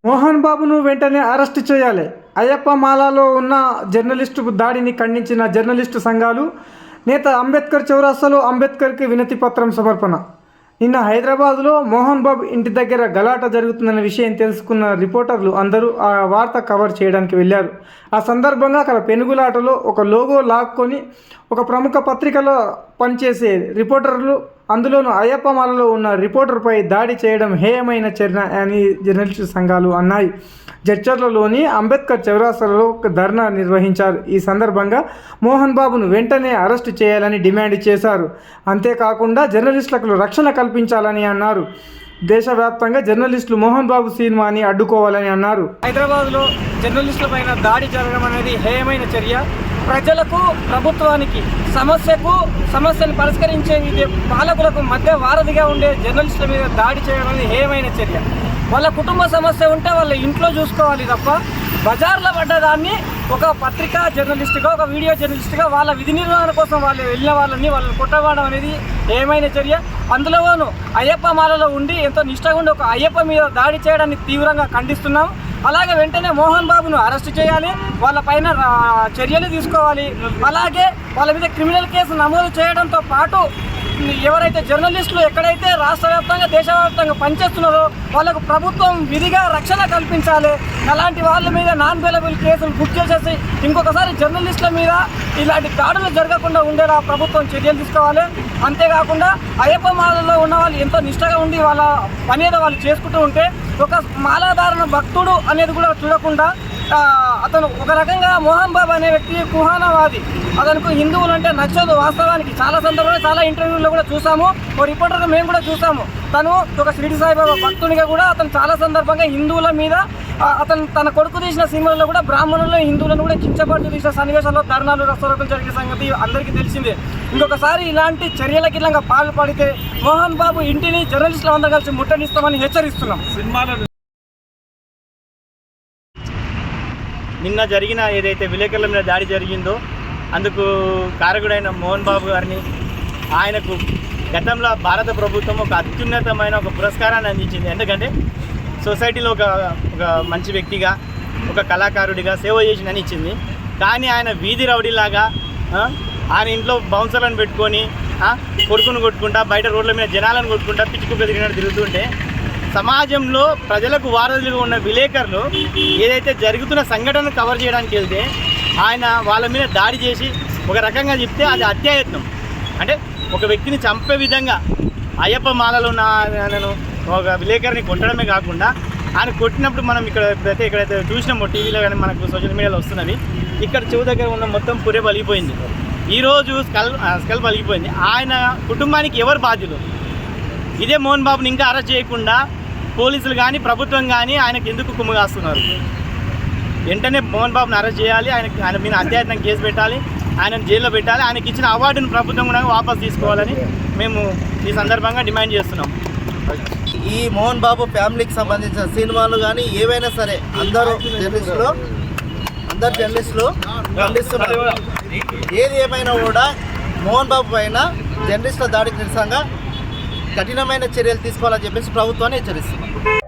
మోహన్ బాబును వెంటనే అరెస్టు చేయాలి. అయ్యప్ప మాలలో ఉన్న జర్నలిస్టు దాడిని ఖండించిన జర్నలిస్టు సంఘాలు నేత అంబేద్కర్ చౌరస్తాలో అంబేద్కర్కి వినతి పత్రం సమర్పణ. నిన్న హైదరాబాద్లో మోహన్ బాబు ఇంటి దగ్గర గలాట జరుగుతుందన్న విషయం తెలుసుకున్న రిపోర్టర్లు అందరూ ఆ వార్త కవర్ చేయడానికి వెళ్ళారు. ఆ సందర్భంగా అక్కడ పెనుగులాటలో ఒక లోగో లాక్కొని ఒక ప్రముఖ పత్రికలో పనిచేసే రిపోర్టర్లు, అందులోనూ అయ్యప్ప మాలలో ఉన్న రిపోర్టర్పై దాడి చేయడం హేయమైన చర్య అని జర్నలిస్టు సంఘాలు అన్నాయి. జడ్చర్లలోని అంబేద్కర్ చౌరస్తాలో ధర్నా నిర్వహించారు. ఈ సందర్భంగా మోహన్ బాబును వెంటనే అరెస్టు చేయాలని డిమాండ్ చేశారు. అంతేకాకుండా జర్నలిస్టులకు రక్షణ కల్పించాలని అన్నారు. దేశవ్యాప్తంగా జర్నలిస్టులు మోహన్ బాబు సినిమాని అడ్డుకోవాలని అన్నారు. హైదరాబాద్లో జర్నలిస్టుల పైన దాడి జరగడం అనేది హేయమైన చర్య. ప్రజలకు, ప్రభుత్వానికి, సమస్యను పరిష్కరించే పాలకులకు మధ్య వారధిగా ఉండే జర్నలిస్టుల మీద దాడి చేయడం అనేది హేయమైన చర్య. వాళ్ళ కుటుంబ సమస్య ఉంటే వాళ్ళ ఇంట్లో చూసుకోవాలి తప్ప బజార్లో పడ్డదాన్ని ఒక పత్రికా జర్నలిస్టుగా, ఒక వీడియో జర్నలిస్టుగా వాళ్ళ విధి నిర్వహణ కోసం వాళ్ళు వెళ్ళిన వాళ్ళని కొట్టబడడం అనేది ఏమైన చర్య. అందులోనూ అయ్యప్ప మాలలో ఉండి ఎంతో నిష్టగా ఉండి ఒక అయ్యప్ప మీద దాడి చేయడాన్ని తీవ్రంగా ఖండిస్తున్నాం. అలాగే వెంటనే మోహన్ బాబును అరెస్ట్ చేయాలి, వాళ్ళ పైన చర్యలు తీసుకోవాలి. అలాగే వాళ్ళ మీద క్రిమినల్ కేసు నమోదు చేయడంతో పాటు ఎవరైతే జర్నలిస్టులు ఎక్కడైతే రాష్ట్ర వ్యాప్తంగా, దేశవ్యాప్తంగా పనిచేస్తున్నారో వాళ్ళకు ప్రభుత్వం విధిగా రక్షణ కల్పించాలి. అలాంటి వాళ్ళ మీద నాన్ బెయిలబుల్ కేసులు బుక్ చేసేసి ఇంకొకసారి జర్నలిస్టుల మీద ఇలాంటి దాడులు జరగకుండా ఉండేలా ప్రభుత్వం చర్యలు తీసుకోవాలి. అంతేకాకుండా అయ్యప్ప మాలలో ఉన్న వాళ్ళు ఎంతో నిష్టగా ఉండి వాళ్ళ పని ఏదో వాళ్ళు చేసుకుంటూ ఉంటే ఒక మాలాధారణ భక్తుడు అనేది కూడా చూడకుండా అతను ఒక రకంగా మోహన్ బాబు అనే వ్యక్తి కుహానవాది, అతనికి హిందువులు అంటే నచ్చదు. వాస్తవానికి చాలా సందర్భంలో, చాలా ఇంటర్వ్యూల్లో కూడా చూసాము, ఓ రిపోర్టర్గా మేము కూడా చూసాము. తను ఒక షిరిడి సాయిబాబా భక్తునిగా కూడా అతను చాలా సందర్భంగా హిందువుల మీద, అతను తన కొడుకు తీసిన సినిమాల్లో కూడా బ్రాహ్మణులు, హిందువులను కూడా కించపడుతూ తీసిన సన్నివేశాల్లో ధర్నాలు, రస్తరోకలు జరిగే సంగతి అందరికీ తెలిసిందే. ఇంకొకసారి ఇలాంటి చర్యలకి ఇలాగా పాల్పడితే మోహన్ బాబు ఇంటిని జర్నలిస్టులు అందరూ కలిసి ముట్టడిస్తామని హెచ్చరిస్తున్నాం. నిన్న జరిగిన ఏదైతే విలేకరుల మీద దాడి జరిగిందో అందుకు కారకుడైన మోహన్ బాబు గారిని, ఆయనకు గతంలో భారత ప్రభుత్వం ఒక అత్యున్నతమైన ఒక పురస్కారాన్ని అందించింది. ఎందుకంటే సొసైటీలో ఒక మంచి వ్యక్తిగా, ఒక కళాకారుడిగా సేవ చేసిందని ఇచ్చింది. కానీ ఆయన వీధి రౌడీలాగా ఆయన ఇంట్లో బౌన్సర్లను పెట్టుకొని కొడుకును కొట్టుకుంటా, బయట రోడ్ల మీద జనాలను కొట్టుకుంటా, పిచ్చుకుక్క తిరిగినట్టు తిరుగుతుంటే సమాజంలో ప్రజలకు వారధులుగా ఉన్న విలేకరులు ఏదైతే జరుగుతున్న సంఘటనను కవర్ చేయడానికి వెళ్తే ఆయన వాళ్ళ మీద దాడి చేసి ఒక రకంగా చెప్తే అది హత్యాయత్నం. అంటే ఒక వ్యక్తిని చంపే విధంగా అయ్యప్ప మాలలో ఉన్న నేను ఒక విలేకరిని కొట్టడమే కాకుండా ఆయన కొట్టినప్పుడు మనం ఇక్కడైతే చూసినామో టీవీలో కానీ మనకు సోషల్ మీడియాలో వస్తున్నవి, ఇక్కడ చెవు దగ్గర ఉన్న మొత్తం పురే పలిగిపోయింది. ఈరోజు స్కల్ పలిగిపోయింది. ఆయన కుటుంబానికి ఎవరు బాధ్యులు? ఇదే మోహన్ బాబుని ఇంకా అరెస్ట్ చేయకుండా పోలీసులు కానీ ప్రభుత్వం కానీ ఆయనకు ఎందుకు కుమ్ము కాస్తున్నారు? వెంటనే మోహన్ బాబుని అరెస్ట్ చేయాలి, ఆయన మీద అత్యాయత్నం కేసు పెట్టాలి, ఆయనను జైల్లో పెట్టాలి, ఆయనకి ఇచ్చిన అవార్డును ప్రభుత్వం కూడా వాపసు తీసుకోవాలని మేము ఈ సందర్భంగా డిమాండ్ చేస్తున్నాం. ఈ మోహన్ బాబు ఫ్యామిలీకి సంబంధించిన సినిమాలు కానీ ఏవైనా సరే అందరూ జర్నలిస్టులు ఖండిస్తున్నారు. ఏది ఏమైనా కూడా మోహన్ బాబు పైన జర్నలిస్టుల దాడికి నిరసనగా కఠినమైన చర్యలు తీసుకోవాలని చెప్పేసి ప్రభుత్వాన్ని హెచ్చరిస్తున్నాం.